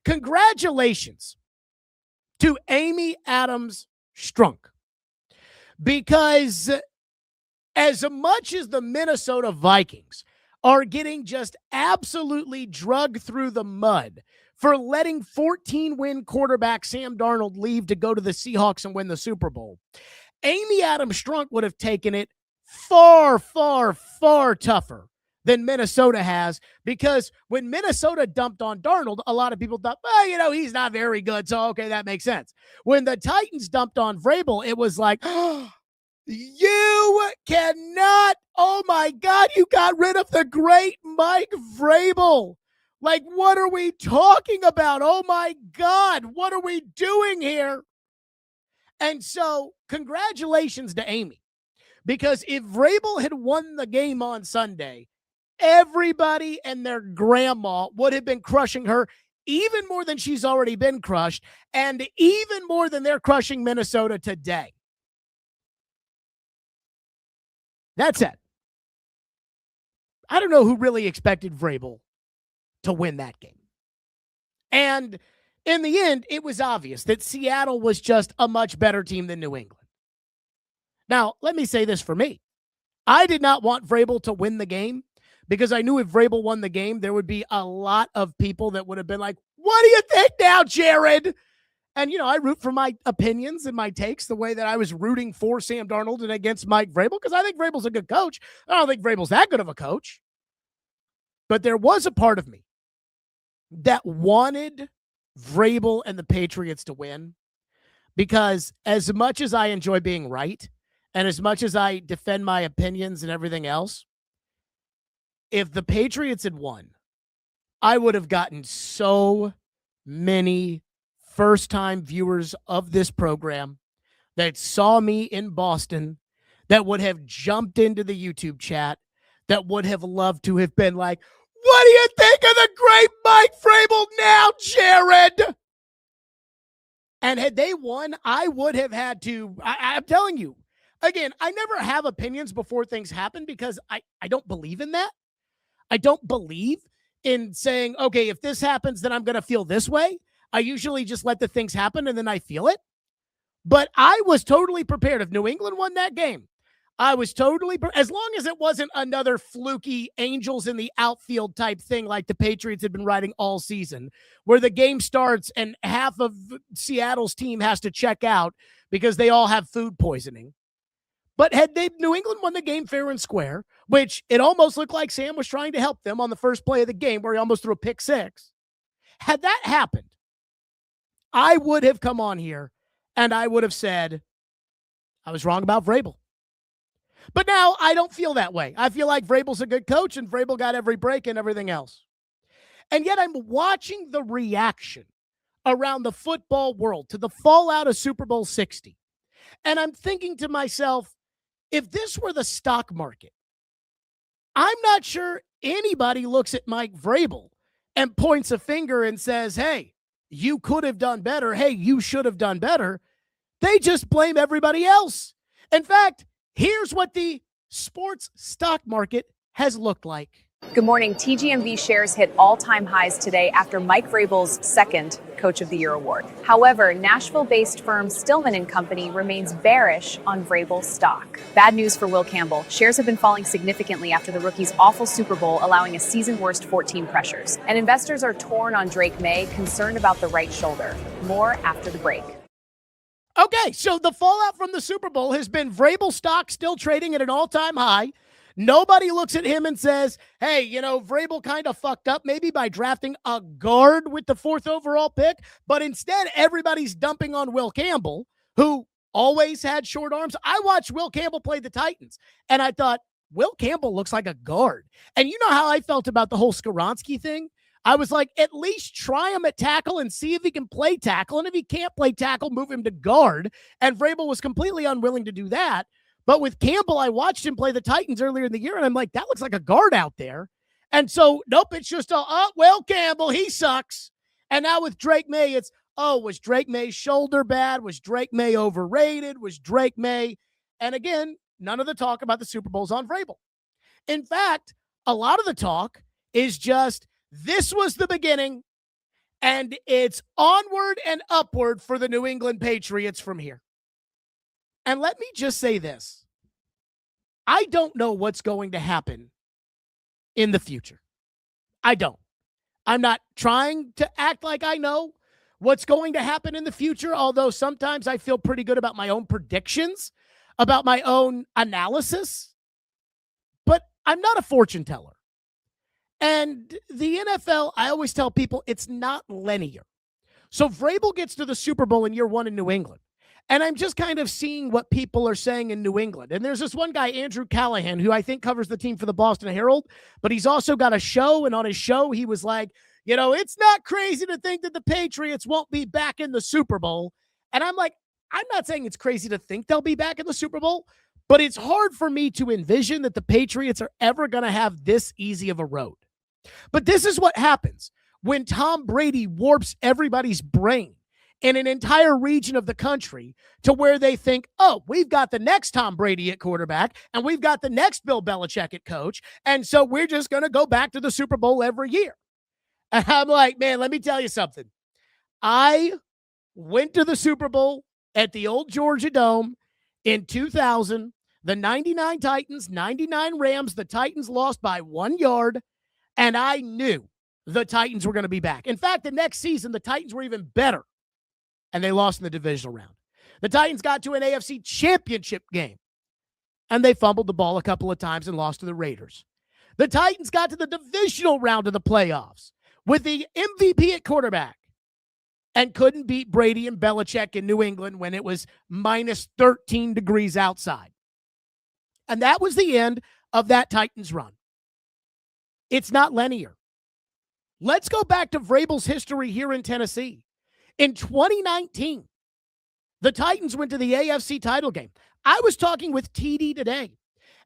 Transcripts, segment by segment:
congratulations to Amy Adams Strunk, because as much as the Minnesota Vikings are getting just absolutely drugged through the mud for letting 14-win quarterback Sam Darnold leave to go to the Seahawks and win the Super Bowl, Amy Adams Strunk would have taken it far, far, far tougher than Minnesota has, because when Minnesota dumped on Darnold, a lot of people thought, well, he's not very good, so okay, that makes sense. When the Titans dumped on Vrabel, it was like, oh, you cannot, oh my God, you got rid of the great Mike Vrabel. Like, what are we talking about? Oh my God, what are we doing here? And so, congratulations to Amy, because if Vrabel had won the game on Sunday, everybody and their grandma would have been crushing her even more than she's already been crushed, and even more than they're crushing Minnesota today. That's it. I don't know who really expected Vrabel to win that game. And in the end, it was obvious that Seattle was just a much better team than New England. Now, let me say this for me. I did not want Vrabel to win the game, because I knew if Vrabel won the game, there would be a lot of people that would have been like, what do you think now, Jared? And, I root for my opinions and my takes the way that I was rooting for Sam Darnold and against Mike Vrabel, because I think Vrabel's a good coach. I don't think Vrabel's that good of a coach. But there was a part of me that wanted Vrabel and the Patriots to win, because as much as I enjoy being right, and as much as I defend my opinions and everything else, if the Patriots had won, I would have gotten so many first-time viewers of this program that saw me in Boston, that would have jumped into the YouTube chat, that would have loved to have been like, what do you think of the great Mike Vrabel now, Jared? And had they won, I would have had to, I'm telling you, again, I never have opinions before things happen, because I don't believe in that. I don't believe in saying, okay, if this happens, then I'm going to feel this way. I usually just let the things happen and then I feel it. But I was totally prepared. If New England won that game, I was totally, as long as it wasn't another fluky Angels in the outfield type thing like the Patriots had been writing all season, where the game starts and half of Seattle's team has to check out because they all have food poisoning. But had New England won the game fair and square, which it almost looked like Sam was trying to help them on the first play of the game where he almost threw a pick six. Had that happened, I would have come on here and I would have said, I was wrong about Vrabel. But now I don't feel that way. I feel like Vrabel's a good coach and Vrabel got every break and everything else. And yet I'm watching the reaction around the football world to the fallout of Super Bowl 60. And I'm thinking to myself, if this were the stock market, I'm not sure anybody looks at Mike Vrabel and points a finger and says, hey, you could have done better. Hey, you should have done better. They just blame everybody else. In fact, here's what the sports stock market has looked like. Good morning. TGMV shares hit all-time highs today after Mike Vrabel's second Coach of the Year award. However, Nashville-based firm Stillman and Company remains bearish on Vrabel's stock. Bad news for Will Campbell. Shares have been falling significantly after the rookie's awful Super Bowl, allowing a season-worst 14 pressures. And investors are torn on Drake May, concerned about the right shoulder. More after the break. Okay, so the fallout from the Super Bowl has been Vrabel stock still trading at an all-time high. Nobody looks at him and says, hey, Vrabel kind of fucked up maybe by drafting a guard with the 4th overall pick. But instead, everybody's dumping on Will Campbell, who always had short arms. I watched Will Campbell play the Titans, and I thought, Will Campbell looks like a guard. And you know how I felt about the whole Skoronski thing? I was like, at least try him at tackle and see if he can play tackle. And if he can't play tackle, move him to guard. And Vrabel was completely unwilling to do that. But with Campbell, I watched him play the Titans earlier in the year, and I'm like, that looks like a guard out there. And so, nope, it's just, Will Campbell, he sucks. And now with Drake May, it's, was Drake May's shoulder bad? Was Drake May overrated? Was Drake May? And again, none of the talk about the Super Bowl's on Vrabel. In fact, a lot of the talk is just, this was the beginning, And it's onward and upward for the New England Patriots from here. And let me just say this. I don't know what's going to happen in the future. I don't. I'm not trying to act like I know what's going to happen in the future, although sometimes I feel pretty good about my own predictions, about my own analysis. But I'm not a fortune teller. And the NFL, I always tell people, it's not linear. So Vrabel gets to the Super Bowl in year one in New England. And I'm just kind of seeing what people are saying in New England. And there's this one guy, Andrew Callahan, who I think covers the team for the Boston Herald, but he's also got a show. And on his show, he was like, it's not crazy to think that the Patriots won't be back in the Super Bowl. And I'm like, I'm not saying it's crazy to think they'll be back in the Super Bowl, but it's hard for me to envision that the Patriots are ever going to have this easy of a road. But this is what happens when Tom Brady warps everybody's brain in an entire region of the country to where they think, oh, we've got the next Tom Brady at quarterback and we've got the next Bill Belichick at coach. And so we're just going to go back to the Super Bowl every year. And I'm like, man, let me tell you something. I went to the Super Bowl at the old Georgia Dome in 2000. The 99 Titans, 99 Rams. The Titans lost by 1 yard. And I knew the Titans were going to be back. In fact, the next season, the Titans were even better. And they lost in the divisional round. The Titans got to an AFC championship game. And they fumbled the ball a couple of times and lost to the Raiders. The Titans got to the divisional round of the playoffs with the MVP at quarterback and couldn't beat Brady and Belichick in New England when it was minus 13 degrees outside. And that was the end of that Titans run. It's not linear. Let's go back to Vrabel's history here in Tennessee. In 2019, the Titans went to the AFC title game. I was talking with TD today,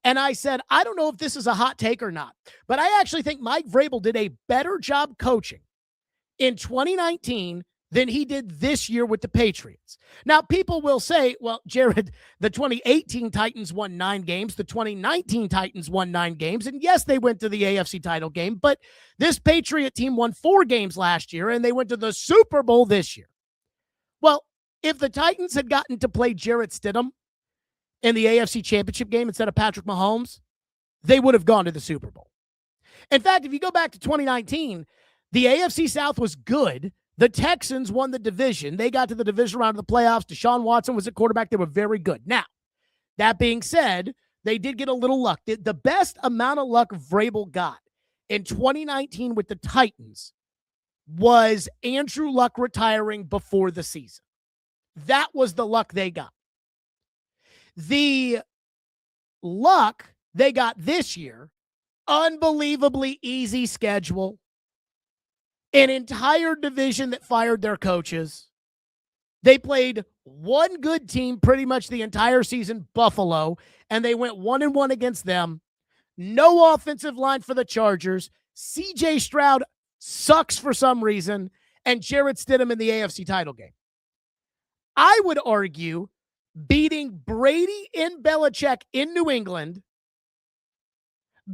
and I said, I don't know if this is a hot take or not, but I actually think Mike Vrabel did a better job coaching in 2019 than he did this year with the Patriots. Now, people will say, well, Jared, the 2018 Titans won 9 games. The 2019 Titans won 9 games. And yes, they went to the AFC title game, but this Patriot team won 4 games last year, and they went to the Super Bowl this year. Well, if the Titans had gotten to play Jarrett Stidham in the AFC championship game instead of Patrick Mahomes, they would have gone to the Super Bowl. In fact, if you go back to 2019, the AFC South was good. The Texans won the division. They got to the division round of the playoffs. Deshaun Watson was at quarterback. They were very good. Now, that being said, they did get a little luck. The best amount of luck Vrabel got in 2019 with the Titans was Andrew Luck retiring before the season. That was the luck they got. The luck they got this year, unbelievably easy schedule, an entire division that fired their coaches. They played one good team pretty much the entire season, Buffalo, and they went 1-1 against them. No offensive line for the Chargers. C.J. Stroud sucks for some reason, and Jarrett Stidham in the AFC title game. I would argue beating Brady and Belichick in New England,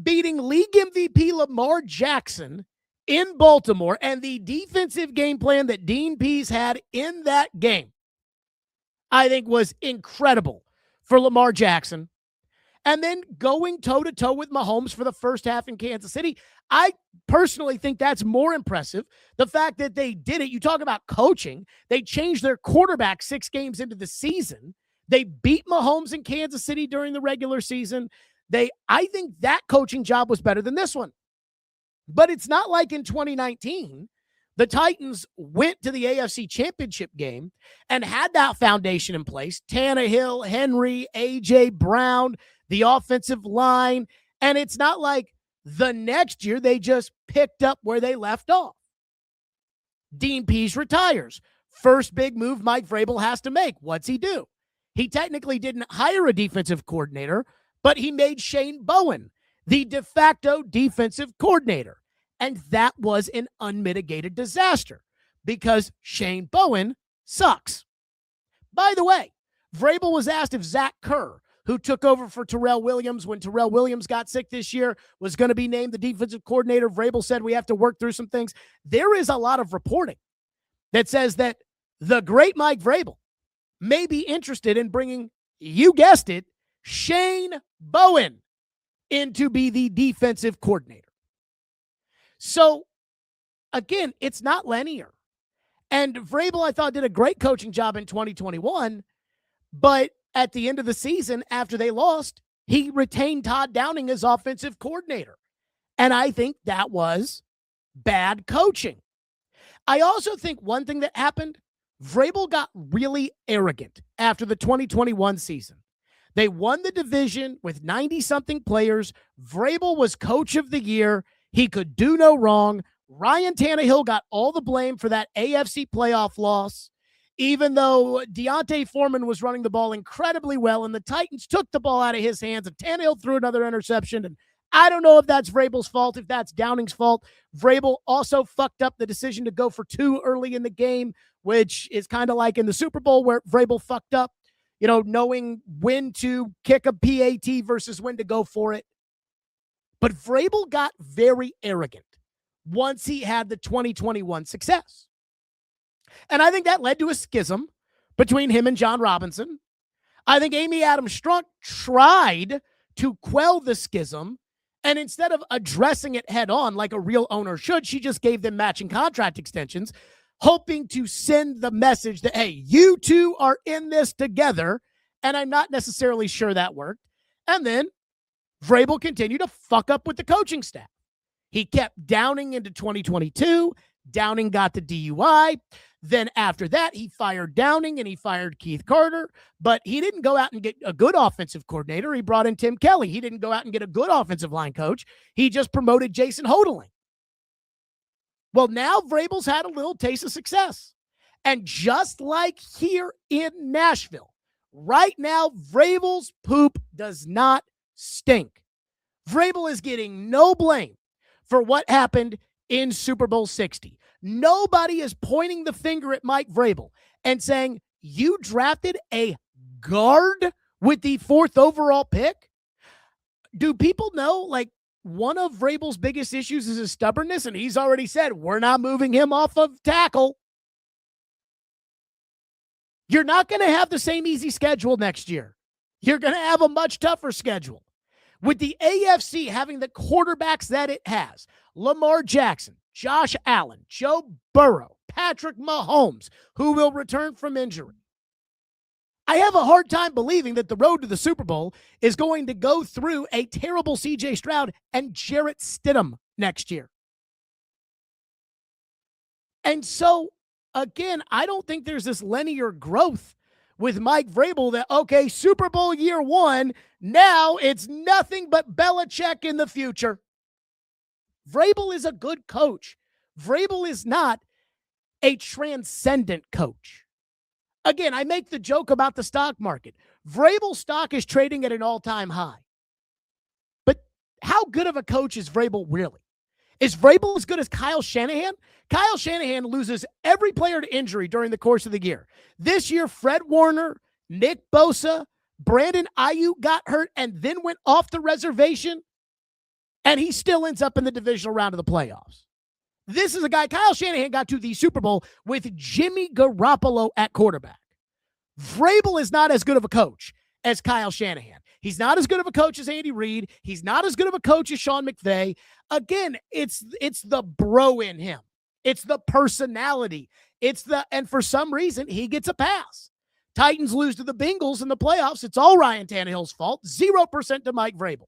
beating league MVP Lamar Jackson in Baltimore, and the defensive game plan that Dean Pease had in that game, I think was incredible for Lamar Jackson. And then going toe-to-toe with Mahomes for the first half in Kansas City, I personally think that's more impressive. The fact that they did it, you talk about coaching, they changed their quarterback 6 games into the season. They beat Mahomes in Kansas City during the regular season. I think that coaching job was better than this one. But it's not like in 2019, the Titans went to the AFC Championship game and had that foundation in place. Tannehill, Henry, A.J. Brown, the offensive line. And it's not like the next year they just picked up where they left off. Dean Pease retires. First big move Mike Vrabel has to make. What's he do? He technically didn't hire a defensive coordinator, but he made Shane Bowen the de facto defensive coordinator. And that was an unmitigated disaster because Shane Bowen sucks. By the way, Vrabel was asked if Zach Kerr, who took over for Terrell Williams when Terrell Williams got sick this year, was going to be named the defensive coordinator. Vrabel said we have to work through some things. There is a lot of reporting that says that the great Mike Vrabel may be interested in bringing, you guessed it, Shane Bowen in to be the defensive coordinator. So, again, it's not linear. And Vrabel, I thought, did a great coaching job in 2021, but at the end of the season, after they lost, he retained Todd Downing as offensive coordinator. And I think that was bad coaching. I also think one thing that happened, Vrabel got really arrogant after the 2021 season. They won the division with 90-something players. Vrabel was coach of the year. He could do no wrong. Ryan Tannehill got all the blame for that AFC playoff loss, even though Deontay Foreman was running the ball incredibly well, and the Titans took the ball out of his hands, and Tannehill threw another interception. And I don't know if that's Vrabel's fault, if that's Downing's fault. Vrabel also fucked up the decision to go for 2 early in the game, which is kind of like in the Super Bowl where Vrabel fucked up, knowing when to kick a PAT versus when to go for it. But Vrabel got very arrogant once he had the 2021 success. And I think that led to a schism between him and John Robinson. I think Amy Adams Strunk tried to quell the schism, and instead of addressing it head on like a real owner should, she just gave them matching contract extensions, hoping to send the message that, hey, you two are in this together. And I'm not necessarily sure that worked. And then Vrabel continued to fuck up with the coaching staff. He kept Downing into 2022. Downing got the DUI. Then after that, he fired Downing and he fired Keith Carter. But he didn't go out and get a good offensive coordinator. He brought in Tim Kelly. He didn't go out and get a good offensive line coach. He just promoted Jason Hodeling. Well, now Vrabel's had a little taste of success. And just like here in Nashville, right now, Vrabel's poop does not stink. Vrabel is getting no blame for what happened in Super Bowl 60. Nobody is pointing the finger at Mike Vrabel and saying, you drafted a guard with the 4th overall pick? Do people know, like, one of Vrabel's biggest issues is his stubbornness, and he's already said, we're not moving him off of tackle. You're not going to have the same easy schedule next year. You're going to have a much tougher schedule. With the AFC having the quarterbacks that it has, Lamar Jackson, Josh Allen, Joe Burrow, Patrick Mahomes, who will return from injury. I have a hard time believing that the road to the Super Bowl is going to go through a terrible C.J. Stroud and Jarrett Stidham next year. And so, again, I don't think there's this linear growth with Mike Vrabel that, okay, Super Bowl year 1, now it's nothing but Belichick in the future. Vrabel is a good coach. Vrabel is not a transcendent coach. Again, I make the joke about the stock market. Vrabel stock is trading at an all-time high. But how good of a coach is Vrabel really? Is Vrabel as good as Kyle Shanahan? Kyle Shanahan loses every player to injury during the course of the year. This year, Fred Warner, Nick Bosa, Brandon Ayuk got hurt and then went off the reservation, and he still ends up in the divisional round of the playoffs. This is a guy, Kyle Shanahan got to the Super Bowl with Jimmy Garoppolo at quarterback. Vrabel is not as good of a coach as Kyle Shanahan. He's not as good of a coach as Andy Reid. He's not as good of a coach as Sean McVay. Again, it's the bro in him. It's the personality. And for some reason, he gets a pass. Titans lose to the Bengals in the playoffs. It's all Ryan Tannehill's fault. 0% to Mike Vrabel.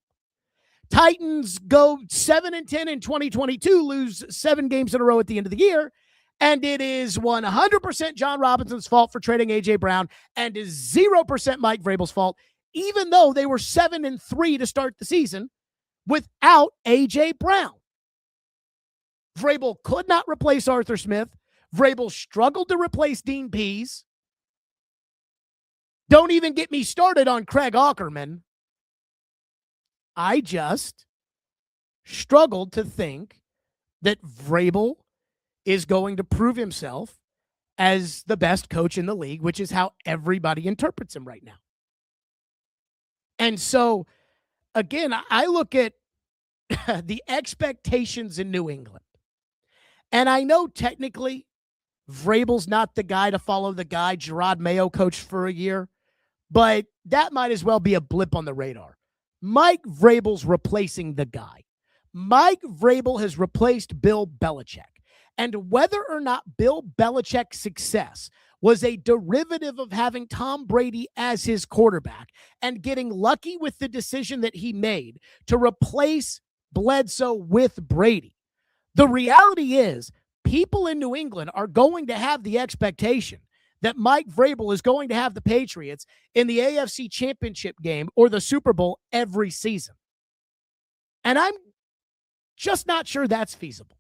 Titans go 7-10 in 2022, lose 7 games in a row at the end of the year, and it is 100% John Robinson's fault for trading A.J. Brown and is 0% Mike Vrabel's fault, even though they were 7-3 to start the season without A.J. Brown. Vrabel could not replace Arthur Smith. Vrabel struggled to replace Dean Pease. Don't even get me started on Craig Aukerman. I just struggled to think that Vrabel is going to prove himself as the best coach in the league, which is how everybody interprets him right now. And so, again, I look at the expectations in New England. And I know technically Vrabel's not the guy to follow the guy. Gerard Mayo coached for a year, but that might as well be a blip on the radar. Mike Vrabel's replacing the guy. Mike Vrabel has replaced Bill Belichick. And whether or not Bill Belichick's success was a derivative of having Tom Brady as his quarterback and getting lucky with the decision that he made to replace Bledsoe with Brady, the reality is people in New England are going to have the expectation that Mike Vrabel is going to have the Patriots in the AFC Championship game or the Super Bowl every season. And I'm just not sure that's feasible.